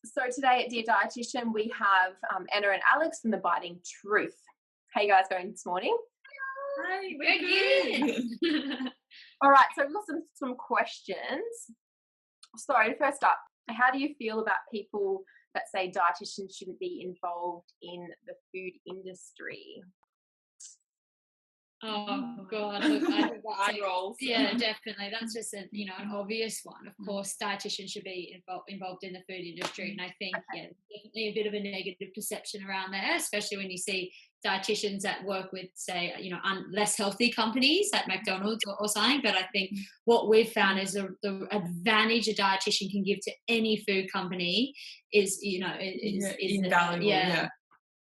So today at Dear Dietitian, we have Anna and Alex from The Biting Truth. How you guys going this morning? Hi, we're good. All right, so we've got some questions. So first up, how do you feel about people that say dietitians shouldn't be involved in the food industry? Oh God, look, I think Eye rolls. yeah, definitely. That's just an obvious one. Of course, dietitians should be involved in the food industry, and I think definitely a bit of a negative perception around there, especially when you see dietitians that work with, say, less healthy companies like McDonald's or something. But I think what we've found is the advantage a dietitian can give to any food company is invaluable.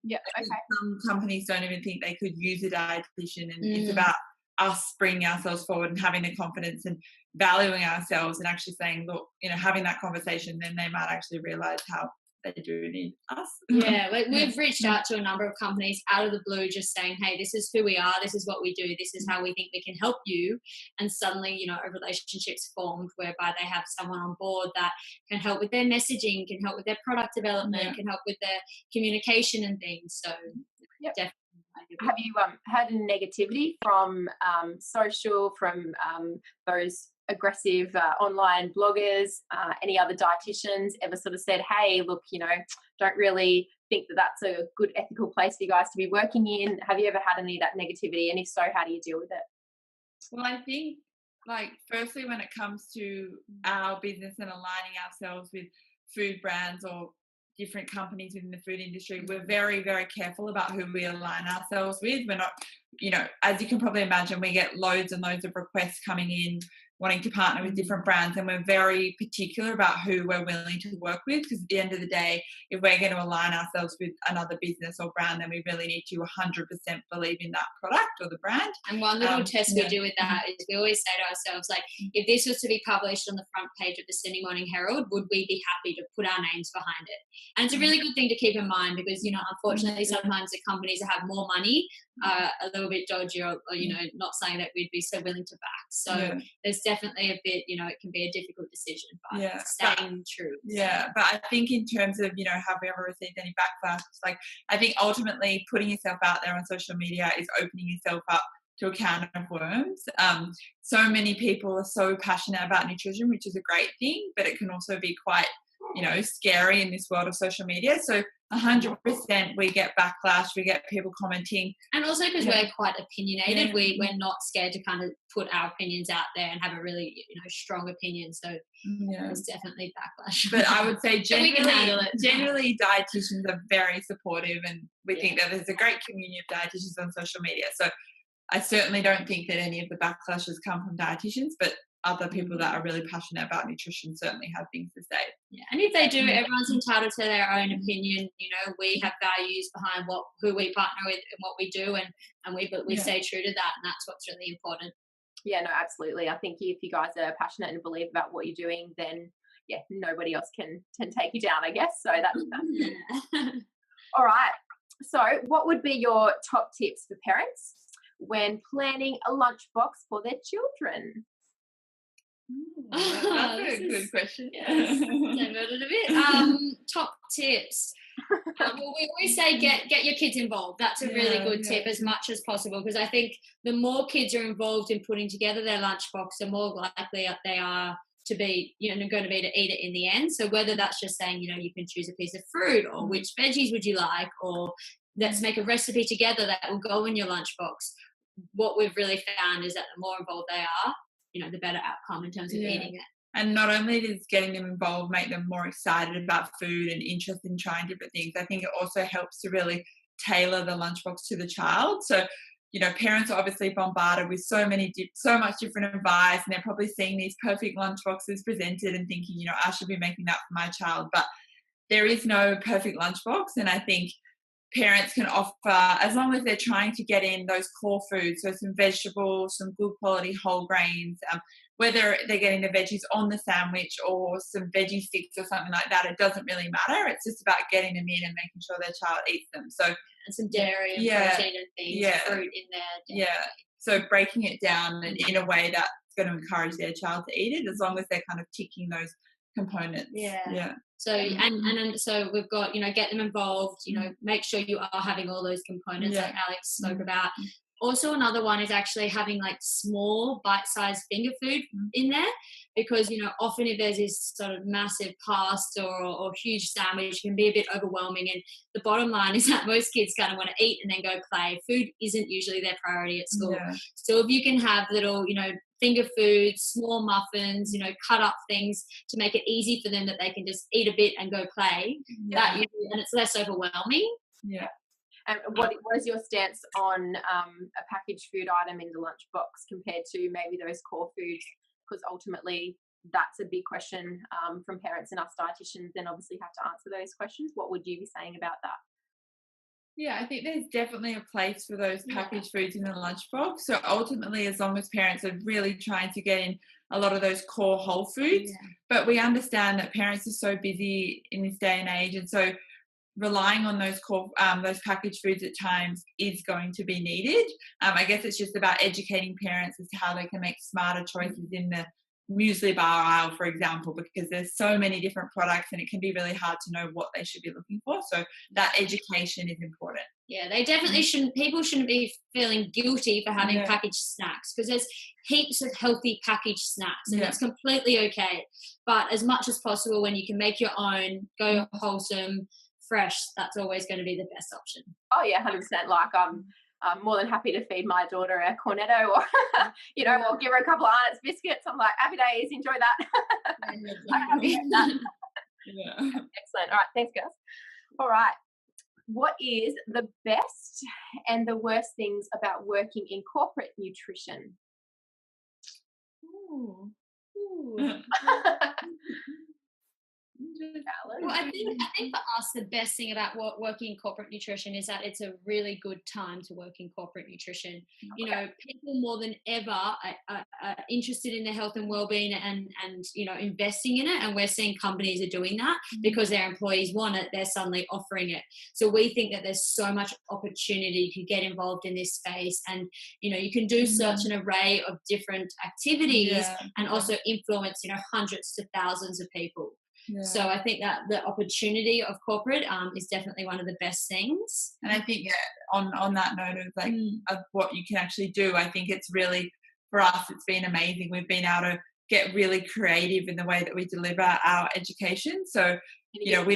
Yeah, okay. Some companies don't even think they could use a dietitian, and it's about us bringing ourselves forward and having the confidence and valuing ourselves and actually saying, look, having that conversation, then they might actually realise how they do need us. Yeah, we've reached out to a number of companies out of the blue just saying, hey, this is who we are, this is what we do, this is how we think we can help you. And suddenly, a relationship's formed whereby they have someone on board that can help with their messaging, can help with their product development, can help with their communication and things. So definitely. Have you had negativity from social, from those aggressive online bloggers, any other dietitians ever sort of said, hey, look, don't really think that that's a good ethical place for you guys to be working in? Have you ever had any of that negativity? And if so, how do you deal with it? Well, I think, firstly, when it comes to our business and aligning ourselves with food brands or different companies in the food industry, we're very, very careful about who we align ourselves with. We're not, as you can probably imagine, we get loads and loads of requests coming in wanting to partner with different brands, and we're very particular about who we're willing to work with, because at the end of the day, if we're going to align ourselves with another business or brand, then we really need to 100% believe in that product or the brand. And one little test we do with that is we always say to ourselves, if this was to be published on the front page of the Sydney Morning Herald, would we be happy to put our names behind it? And it's a really good thing to keep in mind, because unfortunately sometimes the companies that have more money are a little bit dodgy, or not saying that we'd be so willing to back. So there's definitely a bit, it can be a difficult decision, but staying true. Yeah, but I think in terms of, have we ever received any backlash? I think ultimately putting yourself out there on social media is opening yourself up to a can of worms. So many people are so passionate about nutrition, which is a great thing, but it can also be quite, scary in this world of social media. So 100% we get backlash, we get people commenting. And also because we're quite opinionated, we're not scared to kind of put our opinions out there and have a really, strong opinion. So there's definitely backlash. But I would say we can handle it. Generally dietitians are very supportive, and we think that there's a great community of dietitians on social media. So I certainly don't think that any of the backlashes come from dietitians, but other people that are really passionate about nutrition certainly have things to say. Yeah, and if they do, everyone's entitled to their own opinion. We have values behind who we partner with and what we do, and we stay true to that, and that's what's really important. Yeah, no, absolutely. I think if you guys are passionate and believe about what you're doing, then nobody else can take you down, I guess. So that's all right. So what would be your top tips for parents when planning a lunchbox for their children? That's a good question. Yes, diverted a bit. Top tips. Well, we always say get your kids involved. That's a really good tip, as much as possible, because I think the more kids are involved in putting together their lunchbox, the more likely they are to be, going to be to eat it in the end. So whether that's just saying, you can choose a piece of fruit, or which veggies would you like, or let's make a recipe together that will go in your lunchbox. What we've really found is that the more involved they are, the better outcome in terms of eating it. And not only does getting them involved make them more excited about food and interested in trying different things, I think it also helps to really tailor the lunchbox to the child. So, parents are obviously bombarded with so much different advice, and they're probably seeing these perfect lunchboxes presented and thinking, I should be making that for my child. But there is no perfect lunchbox, and I think parents can offer, as long as they're trying to get in those core foods, so some vegetables, some good quality whole grains, whether they're getting the veggies on the sandwich or some veggie sticks or something like that, it doesn't really matter. It's just about getting them in and making sure their child eats them. So, and some dairy and protein and things, fruit in there. So breaking it down in a way that's going to encourage their child to eat it, as long as they're kind of ticking those components. Yeah. So and so we've got, get them involved, make sure you are having all those components like Alex spoke about. Also, another one is actually having like small bite-sized finger food in there, because often if there's this sort of massive pasta or huge sandwich, it can be a bit overwhelming. And the bottom line is that most kids kind of want to eat and then go play. Food isn't usually their priority at school. So if you can have little, finger foods, small muffins, cut up things to make it easy for them that they can just eat a bit and go play, and it's less overwhelming. Yeah. And what is your stance on a packaged food item in the lunchbox compared to maybe those core foods? Because ultimately that's a big question from parents and us dietitians, then obviously have to answer those questions. What would you be saying about that? Yeah, I think there's definitely a place for those packaged foods in the lunchbox. So ultimately, as long as parents are really trying to get in a lot of those core whole foods, but we understand that parents are so busy in this day and age, and so relying on those core, those packaged foods at times is going to be needed. I guess it's just about educating parents as to how they can make smarter choices in the muesli bar aisle, for example, because there's so many different products and it can be really hard to know what they should be looking for. So that education is important. Yeah, they definitely shouldn't, people shouldn't be feeling guilty for having packaged snacks, because there's heaps of healthy packaged snacks and it's completely okay. But as much as possible, when you can make your own, go wholesome, fresh, that's always going to be the best option. Oh yeah, 100%. Like I'm more than happy to feed my daughter a cornetto or or give her a couple of Arnott's biscuits. I'm like, happy days, enjoy that. I'm happy with that. Excellent. All right, thanks guys. All right, what is the best and the worst things about working in corporate nutrition? Well, I think for us, the best thing about working in corporate nutrition is that it's a really good time to work in corporate nutrition. People more than ever are interested in their health and well-being and investing in it, and we're seeing companies are doing that because their employees want it. They're suddenly offering it. So we think that there's so much opportunity to get involved in this space, and you can do such an array of different activities and also influence hundreds to thousands of people. So I think that the opportunity of corporate is definitely one of the best things. And I think on that note of of what you can actually do, I think it's really, for us, it's been amazing. We've been able to get really creative in the way that we deliver our education. So we don't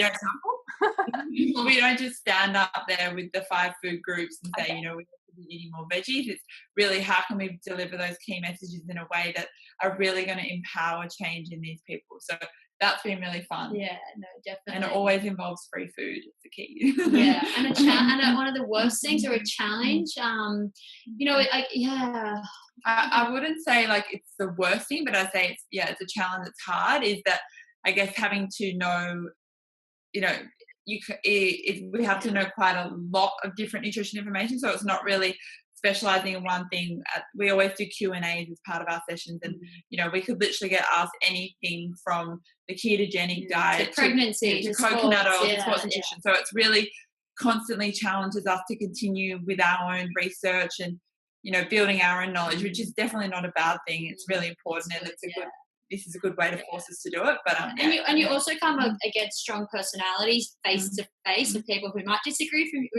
just stand up there with the 5 food groups and say we have to be eating more veggies. It's really, how can we deliver those key messages in a way that are really going to empower change in these people. So that's been really fun. Yeah, no, definitely. And it always involves free food. It's the key. And one of the worst things, or a challenge, I wouldn't say like it's the worst thing, but I say it's a challenge that's hard, is that I guess having to know, we have to know quite a lot of different nutrition information, so it's not really specializing in one thing. We always do Q&As as part of our sessions, and we could literally get asked anything from the ketogenic diet to pregnancy to coconut oil to sports nutrition. So it's really constantly challenges us to continue with our own research and building our own knowledge, which is definitely not a bad thing. It's really important, and this is a good way to force us to do it. But and you also come up against strong personalities face to face with people who might disagree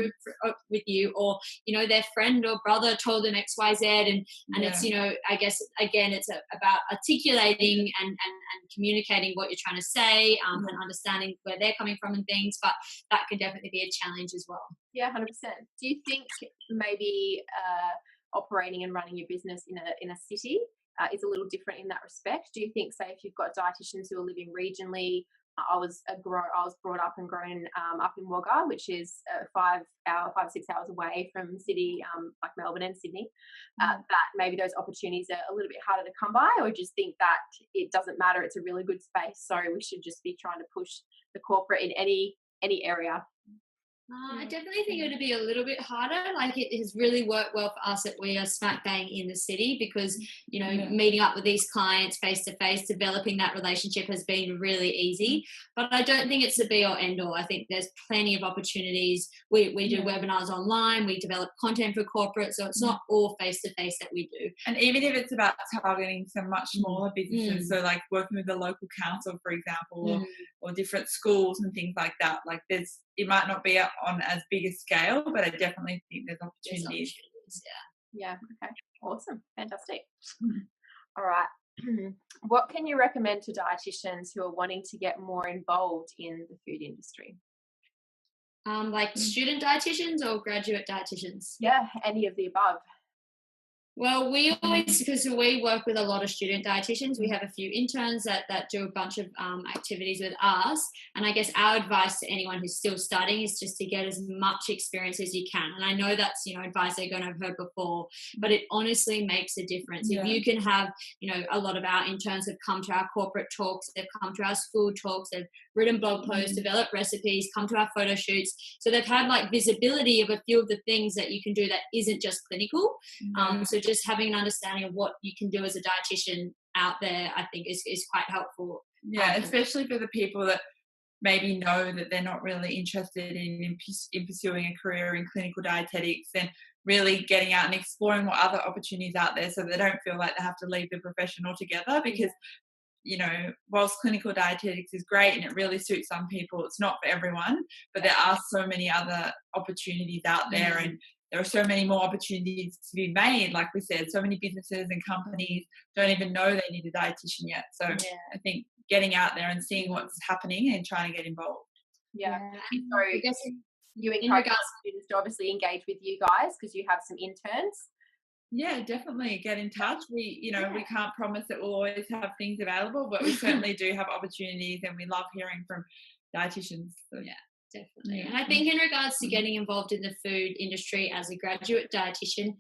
with you, or their friend or brother told them XYZ, and it's I guess again it's about articulating and communicating what you're trying to say, and understanding where they're coming from and things. But that can definitely be a challenge as well. Yeah, 100%. Do you think maybe operating and running your business in a city is a little different in that respect? Do you think, say, if you've got dietitians who are living regionally, I was brought up and grown up in Wagga, which is 5 or 6 hours away from city like Melbourne and Sydney, that maybe those opportunities are a little bit harder to come by, or just think that it doesn't matter, it's a really good space, so we should just be trying to push the corporate in any area? I definitely think it would be a little bit harder. Like, it has really worked well for us that we are smack bang in the city, because, you know, meeting up with these clients face to face, developing that relationship has been really easy. But I don't think it's the be or end all. I think there's plenty of opportunities. We do webinars online, we develop content for corporate, so it's not all face to face that we do. And even if it's about targeting some much smaller businesses, so like working with the local council, for example, or different schools and things like that, like it might not be on as big a scale, but I definitely think there's opportunities. Yeah. Okay. Awesome. Fantastic. All right. What can you recommend to dietitians who are wanting to get more involved in the food industry? Like student dietitians or graduate dietitians? Yeah, any of the above. Well, we always, because we work with a lot of student dietitians, we have a few interns that do a bunch of activities with us. And I guess our advice to anyone who's still studying is just to get as much experience as you can. And I know that's, you know, advice they're going to have heard before, but it honestly makes a difference. If you can have, you know, a lot of our interns have come to our corporate talks, they've come to our school talks, they've written blog posts, developed recipes, come to our photo shoots. So they've had like visibility of a few of the things that you can do that isn't just clinical. So just having an understanding of what you can do as a dietitian out there, I think is quite helpful. Yeah, especially for the people that maybe know that they're not really interested in pursuing a career in clinical dietetics, and really getting out and exploring what other opportunities out there, so they don't feel like they have to leave the profession altogether. Because you know, whilst clinical dietetics is great and it really suits some people, it's not for everyone. But there are so many other opportunities out there, and there are so many more opportunities to be made. Like we said, so many businesses and companies don't even know they need a dietitian yet. So I think getting out there and seeing what's happening and trying to get involved. Yeah. So I guess you encourage students to obviously engage with you guys because you have some interns. Yeah, definitely get in touch. We, you know, we can't promise that we'll always have things available, but we certainly do have opportunities, and we love hearing from dietitians. So. Yeah, definitely. And I think in regards to getting involved in the food industry as a graduate dietitian,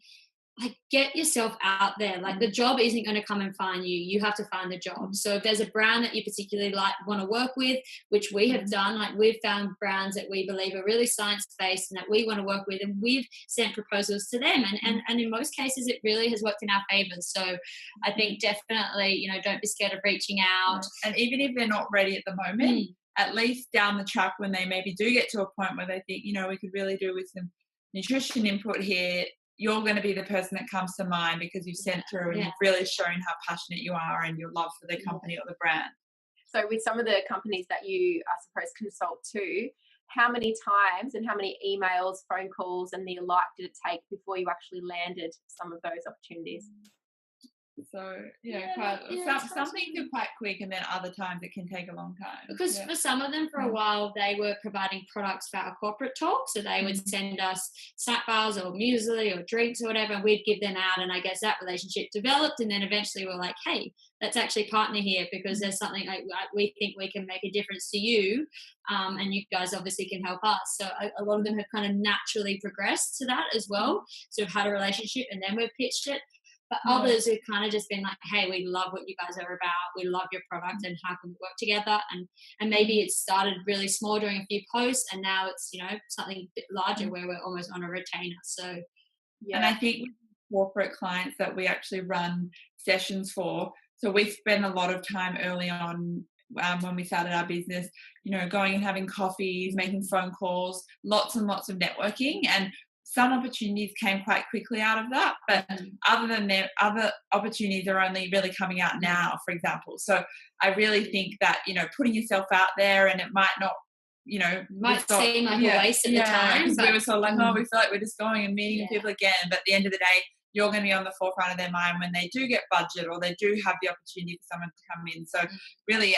like, get yourself out there. Like, the job isn't going to come and find you. You have to find the job. So if there's a brand that you particularly want to work with, which we have done, like we've found brands that we believe are really science-based and that we want to work with, and we've sent proposals to them. And in most cases, it really has worked in our favour. So I think definitely, you know, don't be scared of reaching out. And even if they're not ready at the moment, at least down the track when they maybe do get to a point where they think, you know, we could really do with some nutrition input here, you're going to be the person that comes to mind because you've sent through and you've really shown how passionate you are and your love for the company or the brand. So with some of the companies that you, I suppose, consult to, how many times and how many emails, phone calls and the like did it take before you actually landed some of those opportunities? So some things are quite quick, and then other times it can take a long time. Because for some of them, for a while, they were providing products for our corporate talk. So they would send us snack bars or muesli or drinks or whatever, and we'd give them out. And I guess that relationship developed, and then eventually we're like, hey, let's actually partner here because there's something like we think we can make a difference to you, and you guys obviously can help us. So a lot of them have kind of naturally progressed to that as well. So we've had a relationship, and then we've pitched it. But others who've kind of just been like, hey, we love what you guys are about. We love your product, and how can we work together? And maybe it started really small doing a few posts, and now it's, you know, something a bit larger where we're almost on a retainer. So, and I think with corporate clients that we actually run sessions for, so we spend a lot of time early on when we started our business, you know, going and having coffees, making phone calls, lots and lots of networking, and some opportunities came quite quickly out of that, but other than that, other opportunities are only really coming out now, for example. So I really think that, you know, putting yourself out there, and it might not, you know, might seem like a waste at the time. But we were sort of like, oh, we feel like we're just going and meeting people again. But at the end of the day, you're going to be on the forefront of their mind when they do get budget or they do have the opportunity for someone to come in. So really,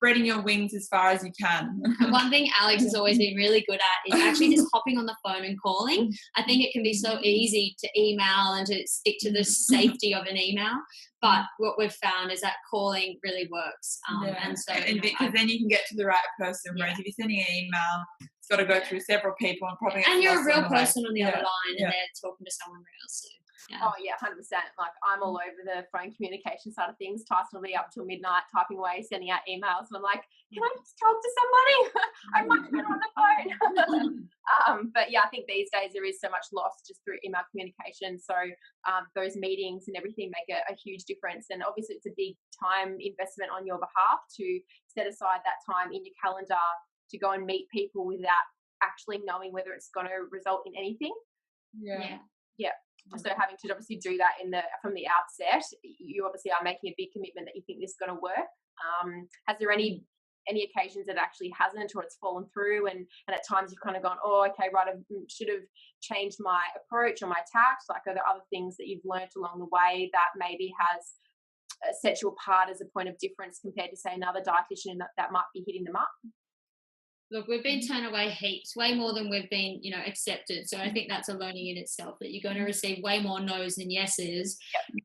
spreading your wings as far as you can. One thing Alex has always been really good at is actually just hopping on the phone and calling. I think it can be so easy to email and to stick to the safety of an email, but what we've found is that calling really works. And so, because then you can get to the right person, whereas if you're sending an email, it's got to go through several people and probably. And you're a real person on the other line, and they're talking to someone real. So. Yeah. Oh yeah, 100%. Like, I'm all over the phone communication side of things. Tyson will be up till midnight typing away, sending out emails, and I'm like, can I just talk to somebody? I'm much better on the phone. But yeah, I think these days there is so much lost just through email communication. So those meetings and everything make a huge difference. And obviously it's a big time investment on your behalf to set aside that time in your calendar to go and meet people without actually knowing whether it's going to result in anything. Yeah. So having to obviously do that from the outset, you obviously are making a big commitment that you think this is going to work. Has there any occasions that it actually hasn't, or it's fallen through, and at times you've kind of gone, oh, okay, right, I should have changed my approach or my tact? Like, are there other things that you've learned along the way that maybe has set you apart as a point of difference compared to, say, another dietitian that might be hitting them up? Look, we've been turned away heaps, way more than we've been, accepted. So I think that's a learning in itself, that you're going to receive way more no's than yeses.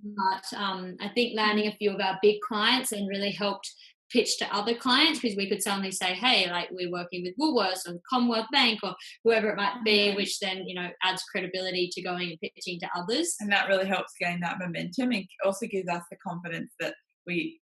But I think landing a few of our big clients and really helped pitch to other clients, because we could suddenly say, hey, like, we're working with Woolworths or Commonwealth Bank or whoever it might be, which then, adds credibility to going and pitching to others. And that really helps gain that momentum. It also gives us the confidence that we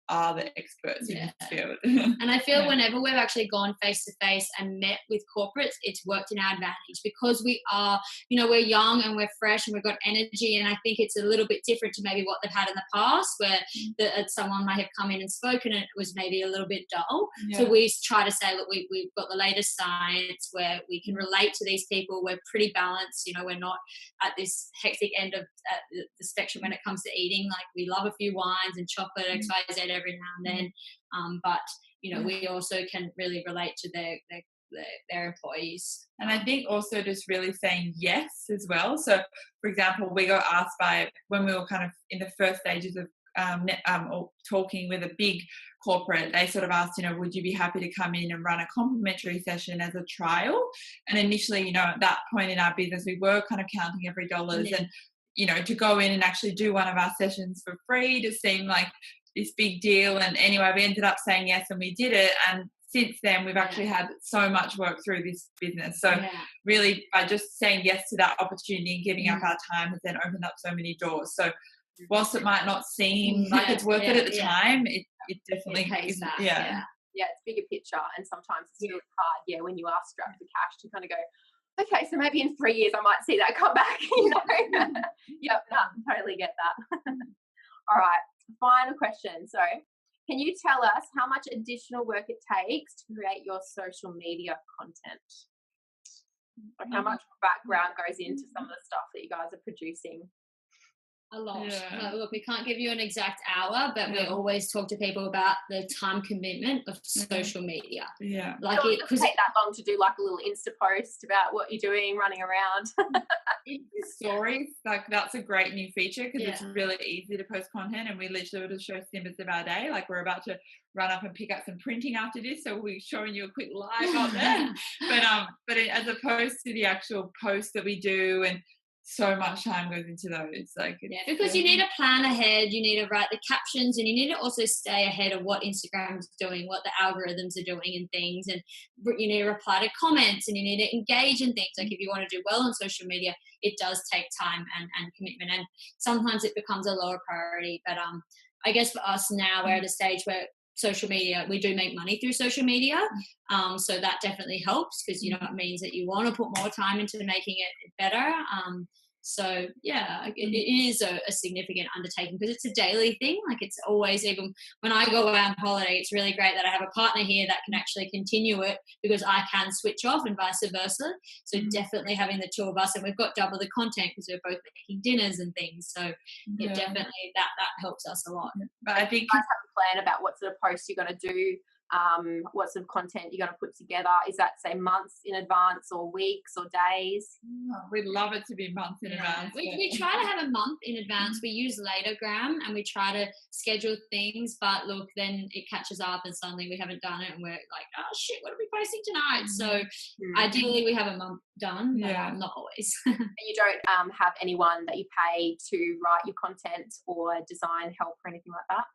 are the experts in this field. And I feel whenever we've actually gone face to face and met with corporates, it's worked in our advantage, because we are, we're young and we're fresh and we've got energy. And I think it's a little bit different to maybe what they've had in the past, where someone might have come in and spoken and it was maybe a little bit dull. So we try to say, look, we've got the latest science where we can relate to these people. We're pretty balanced. We're not at this hectic end of the spectrum when it comes to eating. Like, we love a few wines and chocolate, XYZ every now and then, but we also can really relate to their employees. And I think also just really saying yes as well. So, for example, we got asked when we were kind of in the first stages of talking with a big corporate, they sort of asked, would you be happy to come in and run a complimentary session as a trial? And initially, at that point in our business, we were kind of counting every dollars, and to go in and actually do one of our sessions for free just seemed like this big deal. And anyway, we ended up saying yes, and we did it. And since then, we've actually had so much work through this business. So really, by just saying yes to that opportunity and giving up our time has then opened up so many doors. So whilst it might not seem like it's worth it at the time, it definitely pays is. Back. Yeah, it's bigger picture, and sometimes it's really hard, when you are strapped for cash, to kind of go, okay, so maybe in 3 years I might see that come back, totally get that. All right, final question. So can you tell us how much additional work it takes to create your social media content? Like, how much background goes into some of the stuff that you guys are producing? A lot. Look, we can't give you an exact hour, but we always talk to people about the time commitment of social media. Like, it doesn't take that long to do like a little Insta post about what you're doing, running around. Stories, like, that's a great new feature, because it's really easy to post content, and we literally will just show snippets of our day. Like, we're about to run up and pick up some printing after this, so we're showing you a quick live on there. But as opposed to the actual post that we do, and so much time goes into those, because you need to plan ahead, you need to write the captions, and you need to also stay ahead of what Instagram is doing, what the algorithms are doing and things, and you need to reply to comments, and you need to engage in things. Like, if you want to do well on social media, it does take time and commitment, and sometimes it becomes a lower priority. But I guess for us now, we're at a stage where social media, we do make money through social media, so that definitely helps, because it means that you want to put more time into making it better. So it is a significant undertaking, because it's a daily thing. Like, it's always, even when I go away on holiday, it's really great that I have a partner here that can actually continue it, because I can switch off, and vice versa. So definitely having the two of us, and we've got double the content because we're both making dinners and things. So definitely that helps us a lot. But I think you guys have a plan about what sort of posts you're going to do, what sort of content you're going to put together. Is that, say, months in advance or weeks or days? We'd love it to be months in advance. We try to have a month in advance. We use Latergram, and we try to schedule things, but look, then it catches up and suddenly we haven't done it, and we're like, oh shit, what are we posting tonight? So ideally we have a month done, but not always. And you don't have anyone that you pay to write your content or design help or anything like that?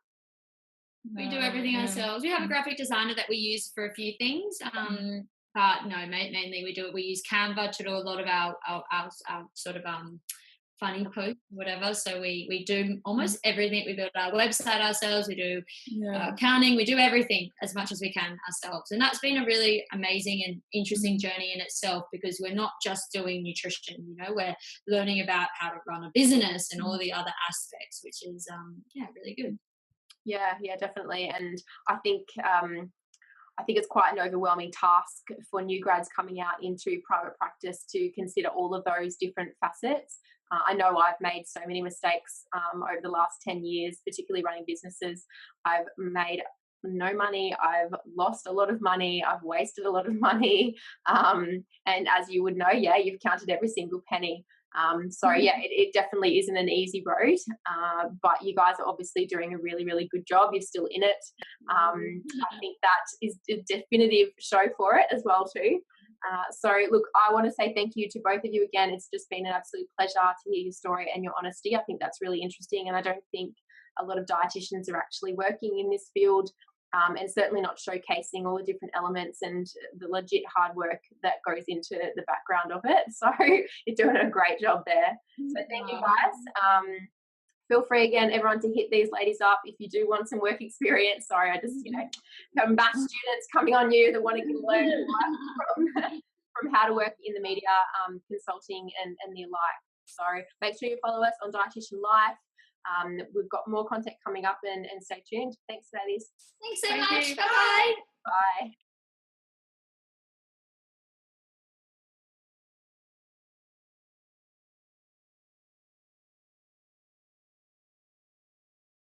We do everything ourselves. We have a graphic designer that we use for a few things, but no, mainly we use Canva to do a lot of our sort of funny posts, whatever. So we do almost everything. We build our website ourselves. We do accounting. We do everything as much as we can ourselves. And that's been a really amazing and interesting journey in itself, because we're not just doing nutrition, you know, we're learning about how to run a business and all the other aspects, which is, really good. Yeah, definitely. And I think it's quite an overwhelming task for new grads coming out into private practice to consider all of those different facets. I know I've made so many mistakes over the last 10 years, particularly running businesses. I've made no money, I've lost a lot of money, I've wasted a lot of money. And as you would know, you've counted every single penny. It definitely isn't an easy road, but you guys are obviously doing a really, really good job. You're still in it. I think that is a definitive show for it as well too. Look, I want to say thank you to both of you again. It's just been an absolute pleasure to hear your story and your honesty. I think that's really interesting, and I don't think a lot of dietitians are actually working in this field. And certainly not showcasing all the different elements and the legit hard work that goes into the background of it. So you're doing a great job there. So thank you guys. Feel free again, everyone, to hit these ladies up if you do want some work experience. Sorry, I just, have batch students coming on you that want to learn from how to work in the media, consulting and the like. So make sure you follow us on Dietitian Life. We've got more content coming up, and stay tuned. Thanks, ladies. Thanks so much. Bye-bye. Bye.